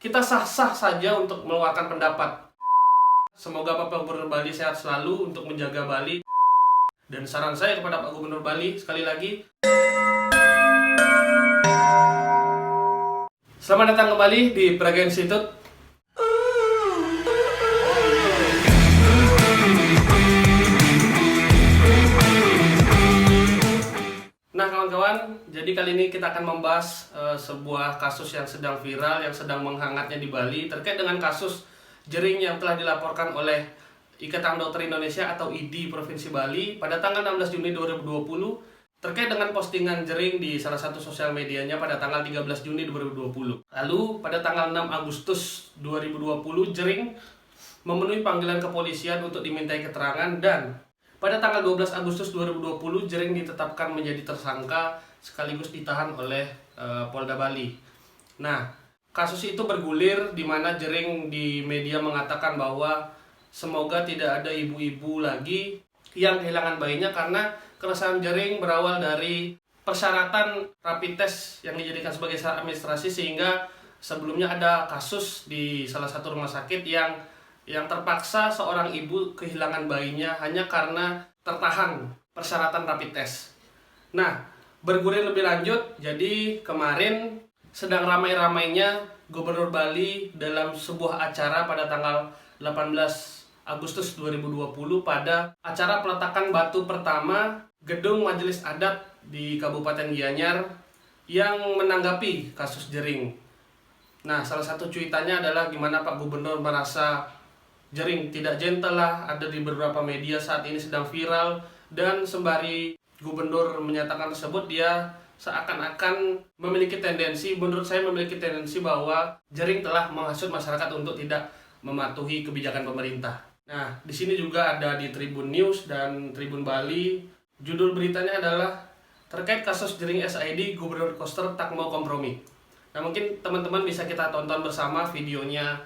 kita sah-sah saja untuk mengeluarkan pendapat. Semoga Bapak Gubernur Bali sehat selalu untuk menjaga Bali. Dan saran saya kepada Pak Gubernur Bali, sekali lagi, selamat datang kembali di Praga Institute. Nah kawan-kawan, jadi kali ini kita akan membahas sebuah kasus yang sedang viral, yang sedang menghangatnya di Bali, terkait dengan kasus jering yang telah dilaporkan oleh Ikatan Dokter Indonesia atau IDI Provinsi Bali pada tanggal 16 Juni 2020 terkait dengan postingan jering di salah satu sosial medianya pada tanggal 13 Juni 2020. Lalu pada tanggal 6 Agustus 2020 jering memenuhi panggilan kepolisian untuk dimintai keterangan, dan pada tanggal 12 Agustus 2020 jering ditetapkan menjadi tersangka sekaligus ditahan oleh Polda Bali. Nah, kasus itu bergulir di mana jering di media mengatakan bahwa semoga tidak ada ibu-ibu lagi yang kehilangan bayinya karena keresahan jering berawal dari persyaratan rapid test yang dijadikan sebagai syarat administrasi, sehingga sebelumnya ada kasus di salah satu rumah sakit yang terpaksa seorang ibu kehilangan bayinya hanya karena tertahan persyaratan rapid test. Nah, bergulir lebih lanjut, jadi kemarin sedang ramai-ramainya Gubernur Bali dalam sebuah acara pada tanggal 18 Agustus 2020 pada acara peletakan batu pertama gedung Majelis Adat di Kabupaten Gianyar yang menanggapi kasus jering. Nah, salah satu cuitannya adalah gimana Pak Gubernur merasa jering tidak gentle lah, ada di beberapa media saat ini sedang viral, dan sembari Gubernur menyatakan tersebut, dia seakan-akan memiliki tendensi, menurut saya memiliki tendensi bahwa jering telah menghasut masyarakat untuk tidak mematuhi kebijakan pemerintah. Nah, di sini juga ada di Tribun News dan Tribun Bali, judul beritanya adalah terkait kasus jering SID, Gubernur Koster tak mau kompromi. Nah, mungkin teman-teman bisa kita tonton bersama videonya,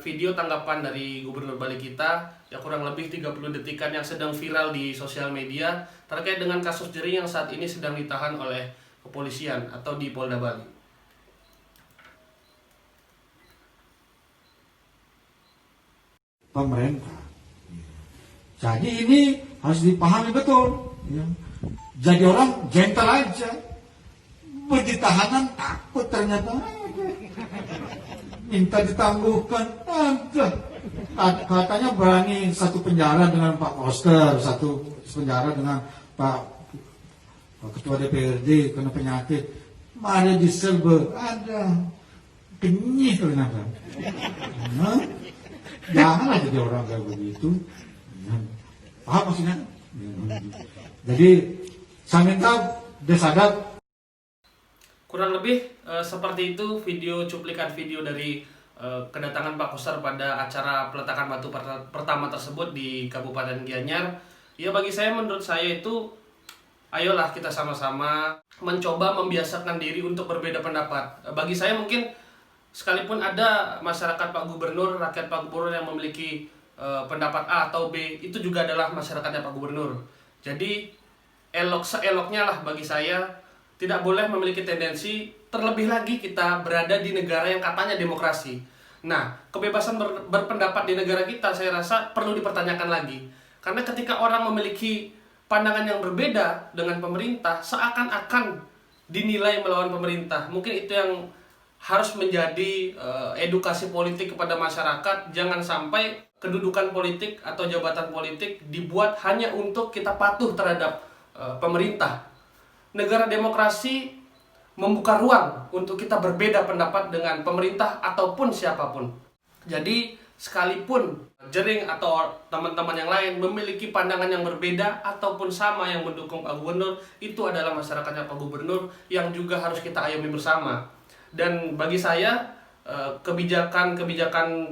video tanggapan dari Gubernur Bali kita, ya kurang lebih 30 detikan yang sedang viral di sosial media terkait dengan kasus jering yang saat ini sedang ditahan oleh kepolisian atau di Polda Bali. Pemerintah. Jadi ini harus dipahami betul. Ya. Jadi orang gentle aja. Ditahanan takut ternyata. Minta ditangguhkan. Katanya berani satu penjara dengan Pak Koster, satu penjara dengan Pak Ketua DPRD kena penyakit. Mari diserbe. Ada. Kenyih ternyata. Janganlah jadi orang kayak begitu. Paham maksudnya? Jadi saya minta desadat. Kurang lebih seperti itu cuplikan video dari kedatangan Pak Koster pada acara peletakan batu pertama tersebut di Kabupaten Gianyar. Ya, bagi saya, menurut saya itu, ayolah kita sama-sama mencoba membiasakan diri untuk berbeda pendapat. Bagi saya mungkin sekalipun ada masyarakat Pak Gubernur, rakyat Pak Gubernur yang memiliki pendapat A atau B, itu juga adalah masyarakatnya Pak Gubernur. Jadi seeloknya lah bagi saya, tidak boleh memiliki tendensi, terlebih lagi kita berada di negara yang katanya demokrasi. Nah, kebebasan berpendapat di negara kita saya rasa perlu dipertanyakan lagi. Karena ketika orang memiliki pandangan yang berbeda dengan pemerintah, seakan-akan dinilai melawan pemerintah. Mungkin itu yang harus menjadi edukasi politik kepada masyarakat. Jangan sampai kedudukan politik atau jabatan politik dibuat hanya untuk kita patuh terhadap pemerintah. Negara demokrasi membuka ruang untuk kita berbeda pendapat dengan pemerintah ataupun siapapun. Jadi sekalipun jering atau teman-teman yang lain memiliki pandangan yang berbeda ataupun sama yang mendukung Pak Gubernur, itu adalah masyarakatnya Pak Gubernur yang juga harus kita ayomi bersama. Dan bagi saya kebijakan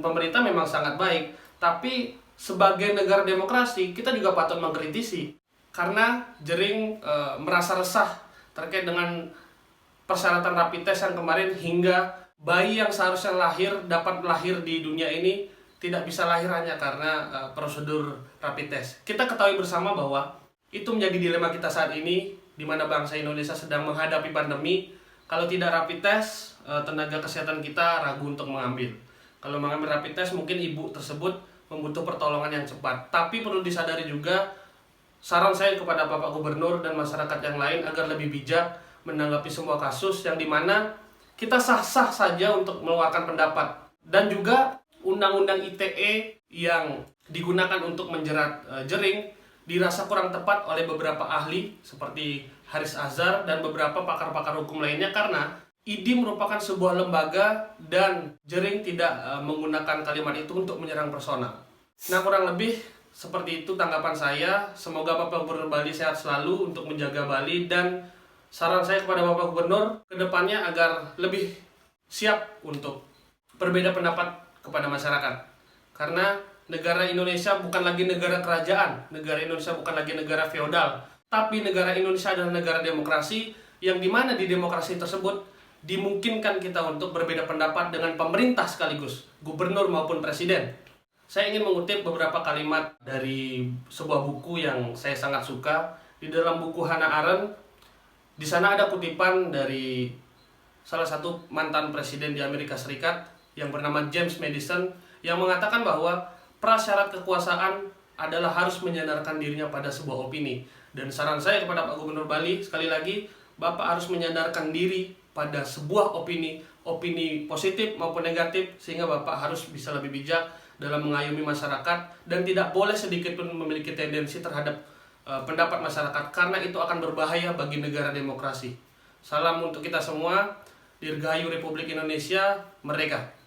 pemerintah memang sangat baik, tapi sebagai negara demokrasi kita juga patut mengkritisi karena jering merasa resah terkait dengan persyaratan rapid test yang kemarin, hingga bayi yang seharusnya dapat lahir di dunia ini tidak bisa lahir hanya karena prosedur rapid test. Kita ketahui bersama bahwa itu menjadi dilema kita saat ini, di mana bangsa Indonesia sedang menghadapi pandemi. Kalau tidak rapid test, tenaga kesehatan kita ragu untuk mengambil. Kalau mengambil rapid test, mungkin ibu tersebut membutuh pertolongan yang cepat. Tapi perlu disadari juga, saran saya kepada Bapak Gubernur dan masyarakat yang lain agar lebih bijak menanggapi semua kasus yang dimana kita sah-sah saja untuk mengeluarkan pendapat. Dan juga Undang-Undang ITE yang digunakan untuk menjerat Jering dirasa kurang tepat oleh beberapa ahli seperti Haris Azhar dan beberapa pakar-pakar hukum lainnya, karena IDI merupakan sebuah lembaga dan Jering tidak menggunakan kalimat itu untuk menyerang personal. Nah, kurang lebih seperti itu tanggapan saya. Semoga Bapak Gubernur Bali sehat selalu untuk menjaga Bali, dan saran saya kepada Bapak Gubernur ke depannya agar lebih siap untuk berbeda pendapat kepada masyarakat. Karena negara Indonesia bukan lagi negara kerajaan, negara Indonesia bukan lagi negara feodal, tapi negara Indonesia adalah negara demokrasi, yang dimana di demokrasi tersebut dimungkinkan kita untuk berbeda pendapat dengan pemerintah sekaligus, gubernur maupun presiden. Saya ingin mengutip beberapa kalimat dari sebuah buku yang saya sangat suka. Di dalam buku Hannah Arendt, di sana ada kutipan dari salah satu mantan presiden di Amerika Serikat yang bernama James Madison, yang mengatakan bahwa prasyarat kekuasaan adalah harus menyandarkan dirinya pada sebuah opini. Dan saran saya kepada Pak Gubernur Bali, sekali lagi, Bapak harus menyandarkan diri pada sebuah opini positif maupun negatif, sehingga Bapak harus bisa lebih bijak dalam mengayomi masyarakat, dan tidak boleh sedikit pun memiliki tendensi terhadap pendapat masyarakat, karena itu akan berbahaya bagi negara demokrasi. Salam untuk kita semua. Dirgahayu Republik Indonesia, merdeka!